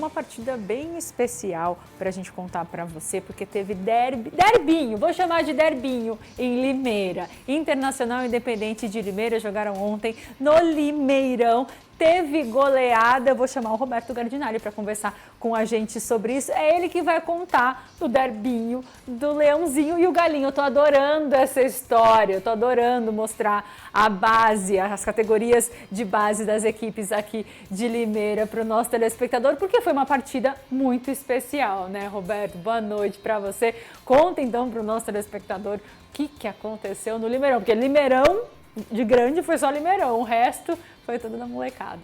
uma partida bem especial para a gente contar para você, porque teve derbinho, vou chamar de derbinho, em Limeira. Internacional e Independente de Limeira jogaram ontem no Limeirão. Teve goleada, eu vou chamar o Roberto Gardinali para conversar com a gente sobre isso. É ele que vai contar do derbinho, do Leãozinho e o Galinho. Eu tô adorando essa história, eu tô adorando mostrar a base, as categorias de base das equipes aqui de Limeira para o nosso telespectador, porque foi uma partida muito especial, né, Roberto? Boa noite para você. Conta então para o nosso telespectador o que aconteceu no Limeirão, porque Limeirão de grande foi só Limeirão, o resto foi tudo da molecada.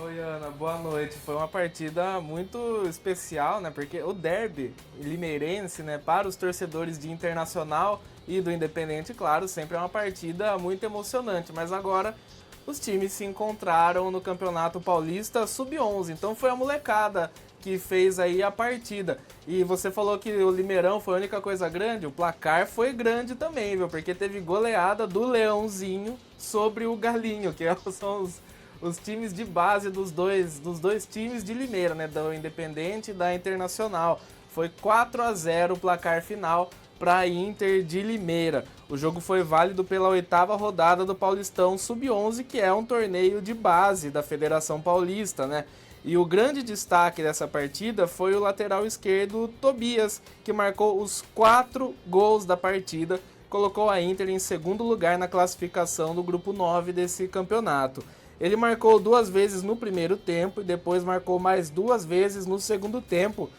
Oi, Ana, boa noite. Foi uma partida muito especial, né? Porque o derby limeirense, né, para os torcedores de Internacional e do Independente, claro, sempre é uma partida muito emocionante. Mas agora os times se encontraram no Campeonato Paulista Sub-11. Então foi a molecada que fez aí a partida. E você falou que o Limeirão foi a única coisa grande, o placar foi grande também, viu? Porque teve goleada do Leãozinho sobre o Galinho, que são os times de base dos dois times de Limeira, né? Do Independente e da Internacional. Foi 4-0 o placar final para a Inter de Limeira. O jogo foi válido pela 8ª rodada do Paulistão Sub-11, que é um torneio de base da Federação Paulista, né? E o grande destaque dessa partida foi o lateral esquerdo Tobias, que marcou os 4 gols da partida, colocou a Inter em segundo lugar na classificação do grupo 9 desse campeonato. Ele marcou 2 vezes no primeiro tempo e depois marcou mais 2 vezes no segundo tempo.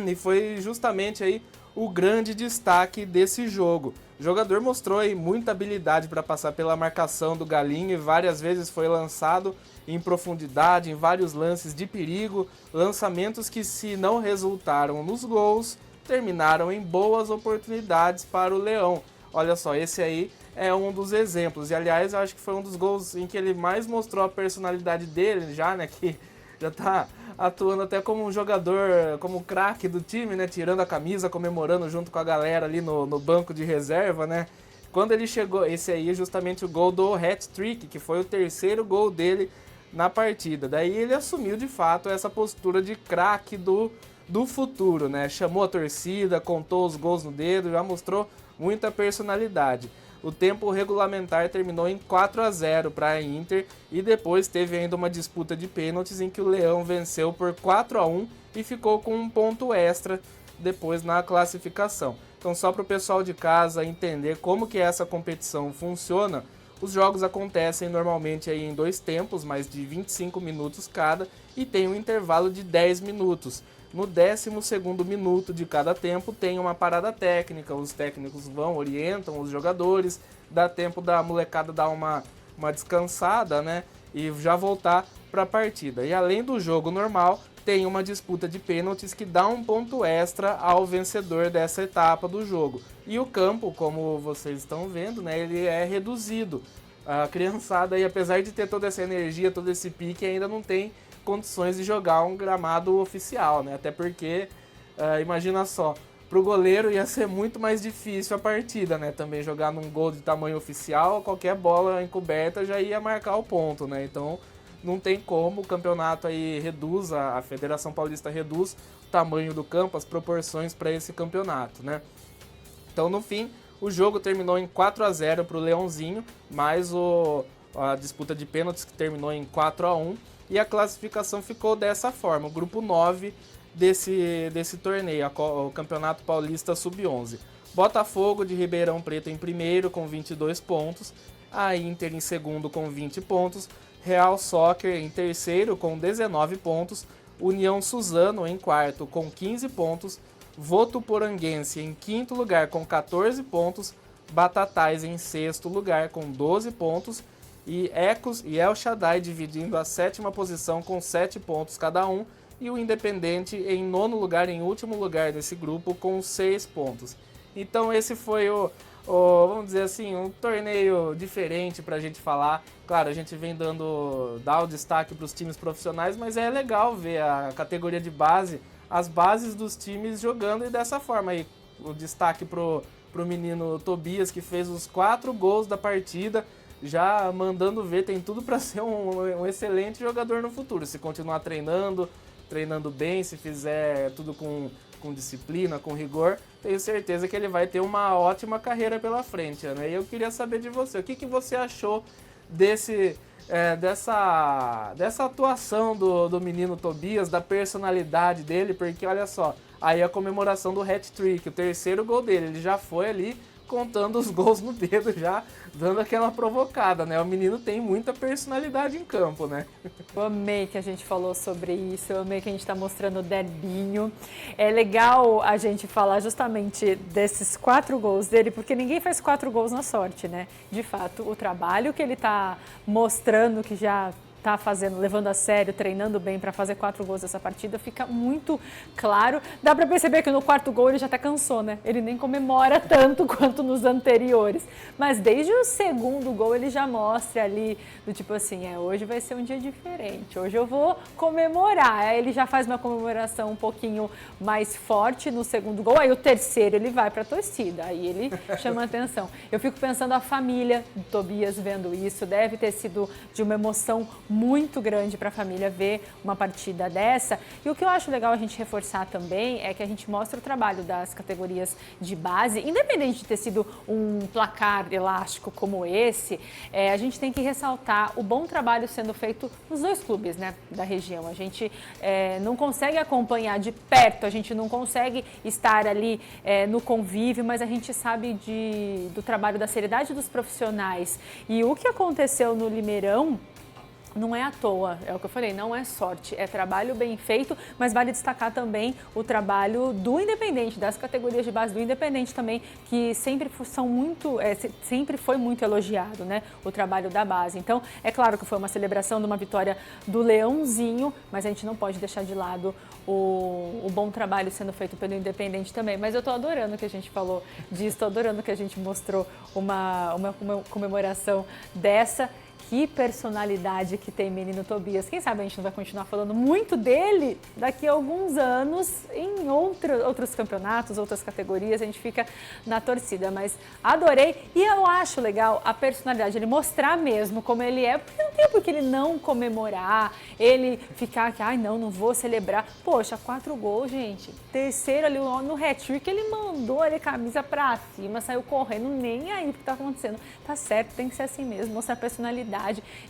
E foi justamente aí o grande destaque desse jogo. O jogador mostrou aí muita habilidade para passar pela marcação do Galinho e várias vezes foi lançado em profundidade, em vários lances de perigo, lançamentos que, se não resultaram nos gols, terminaram em boas oportunidades para o Leão. Olha só, esse aí é um dos exemplos. E, aliás, eu acho que foi um dos gols em que ele mais mostrou a personalidade dele, já, né, que já tá atuando até como um jogador, como craque do time, né, tirando a camisa, comemorando junto com a galera ali no banco de reserva, né. Quando ele chegou, esse aí é justamente o gol do hat-trick, que foi o 3º gol dele na partida. Daí ele assumiu de fato essa postura de craque do futuro, né? Chamou a torcida, contou os gols no dedo, já mostrou muita personalidade. O tempo regulamentar terminou em 4-0 para a Inter e depois teve ainda uma disputa de pênaltis em que o Leão venceu por 4-1 e ficou com um ponto extra depois na classificação. Então, só para o pessoal de casa entender como que essa competição funciona, os jogos acontecem normalmente aí em 2 tempos, mais de 25 minutos cada, e tem um intervalo de 10 minutos. No 12º minuto de cada tempo tem uma parada técnica, os técnicos vão, orientam os jogadores, dá tempo da molecada dar uma descansada, né, e já voltar para a partida. E além do jogo normal, tem uma disputa de pênaltis que dá um ponto extra ao vencedor dessa etapa do jogo. E o campo, como vocês estão vendo, né, ele é reduzido. A criançada, aí, apesar de ter toda essa energia, todo esse pique, ainda não tem condições de jogar um gramado oficial, né? Até porque, imagina só, pro goleiro ia ser muito mais difícil a partida, né? Também jogar num gol de tamanho oficial, qualquer bola encoberta já ia marcar o ponto, né? Então não tem como, o campeonato aí reduz, a Federação Paulista reduz o tamanho do campo, as proporções para esse campeonato, né? Então, no fim, o jogo terminou em 4-0 para o Leãozinho, mais a disputa de pênaltis que terminou em 4-1, e a classificação ficou dessa forma, o grupo 9 desse torneio, o Campeonato Paulista Sub-11. Botafogo de Ribeirão Preto em primeiro com 22 pontos, a Inter em segundo com 20 pontos, Real Soccer em terceiro com 19 pontos, União Suzano em quarto com 15 pontos, Votuporanguense em quinto lugar com 14 pontos, Batatais em sexto lugar com 12 pontos e Ecos e El Shaddai dividindo a 7ª posição com 7 pontos cada um, e o Independente em nono lugar, em último lugar desse grupo, com 6 pontos. Então esse foi vamos dizer assim, um torneio diferente pra gente falar. Claro, a gente vem dar o destaque para os times profissionais, mas é legal ver a categoria de base, as bases dos times jogando, e dessa forma aí, o destaque pro menino Tobias, que fez os 4 gols da partida, já mandando ver, tem tudo para ser um excelente jogador no futuro, se continuar treinando, treinando bem, se fizer tudo com disciplina, com rigor, tenho certeza que ele vai ter uma ótima carreira pela frente, Ana. E eu queria saber de você, o que você achou dessa atuação do menino Tobias, da personalidade dele, porque olha só, aí a comemoração do hat-trick, o terceiro gol dele, ele já foi ali contando os gols no dedo, já dando aquela provocada, né? O menino tem muita personalidade em campo, né? Eu amei que a gente falou sobre isso, eu amei que a gente está mostrando o Derbinho. É legal a gente falar justamente desses 4 gols dele, porque ninguém faz 4 gols na sorte, né? De fato, o trabalho que ele está mostrando, que já tá fazendo, levando a sério, treinando bem para fazer 4 gols nessa partida, fica muito claro. Dá para perceber que no 4º gol ele já até cansou, né? Ele nem comemora tanto quanto nos anteriores. Mas desde o 2º gol ele já mostra ali, do tipo assim, hoje vai ser um dia diferente, hoje eu vou comemorar. Aí ele já faz uma comemoração um pouquinho mais forte no 2º gol, aí o 3º ele vai para a torcida, aí ele chama a atenção. Eu fico pensando a família do Tobias vendo isso, deve ter sido de uma emoção muito grande para a família ver uma partida dessa. E o que eu acho legal a gente reforçar também é que a gente mostra o trabalho das categorias de base, independente de ter sido um placar elástico como esse, a gente tem que ressaltar o bom trabalho sendo feito nos 2 clubes, né, da região. A gente não consegue acompanhar de perto, a gente não consegue estar ali no convívio, mas a gente sabe do trabalho, da seriedade dos profissionais. E o que aconteceu no Limeirão não é à toa, é o que eu falei, não é sorte, é trabalho bem feito, mas vale destacar também o trabalho do Independente, das categorias de base do Independente também, que sempre foi muito elogiado, né, o trabalho da base. Então, é claro que foi uma celebração de uma vitória do Leãozinho, mas a gente não pode deixar de lado o bom trabalho sendo feito pelo Independente também. Mas eu tô adorando que a gente falou disso, tô adorando que a gente mostrou uma comemoração dessa. Que personalidade que tem menino Tobias. Quem sabe a gente não vai continuar falando muito dele daqui a alguns anos em outros campeonatos, outras categorias, a gente fica na torcida. Mas adorei e eu acho legal a personalidade, ele mostrar mesmo como ele é, porque não tem por que ele não comemorar, ele ficar aqui, não vou celebrar. Poxa, 4 gols, gente. 3º ali no hat-trick, ele mandou ali a camisa pra cima, saiu correndo, nem aí o que tá acontecendo. Tá certo, tem que ser assim mesmo, mostrar personalidade.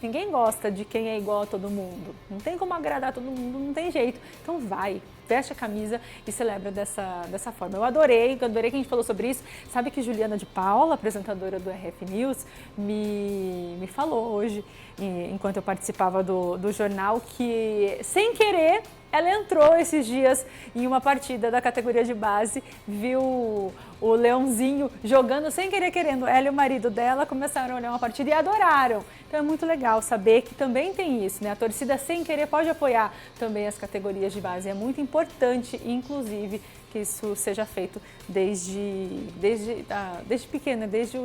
Ninguém gosta de quem é igual a todo mundo. Não tem como agradar todo mundo, não tem jeito. Então vai, veste a camisa e celebra dessa forma. Eu adorei que a gente falou sobre isso. Sabe que Juliana de Paula, apresentadora do RF News, me falou hoje, enquanto eu participava do jornal, que sem querer ela entrou esses dias em uma partida da categoria de base, viu o Leãozinho jogando sem querer querendo. Ela e o marido dela começaram a olhar uma partida e adoraram. Então é muito legal saber que também tem isso, né? A torcida sem querer pode apoiar também as categorias de base. É muito importante, inclusive, que isso seja feito desde pequena, desde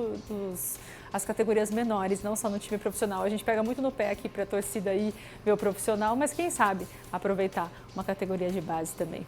as categorias menores, não só no time profissional. A gente pega muito no pé aqui para a torcida aí ver o profissional, mas quem sabe aproveitar uma categoria de base também.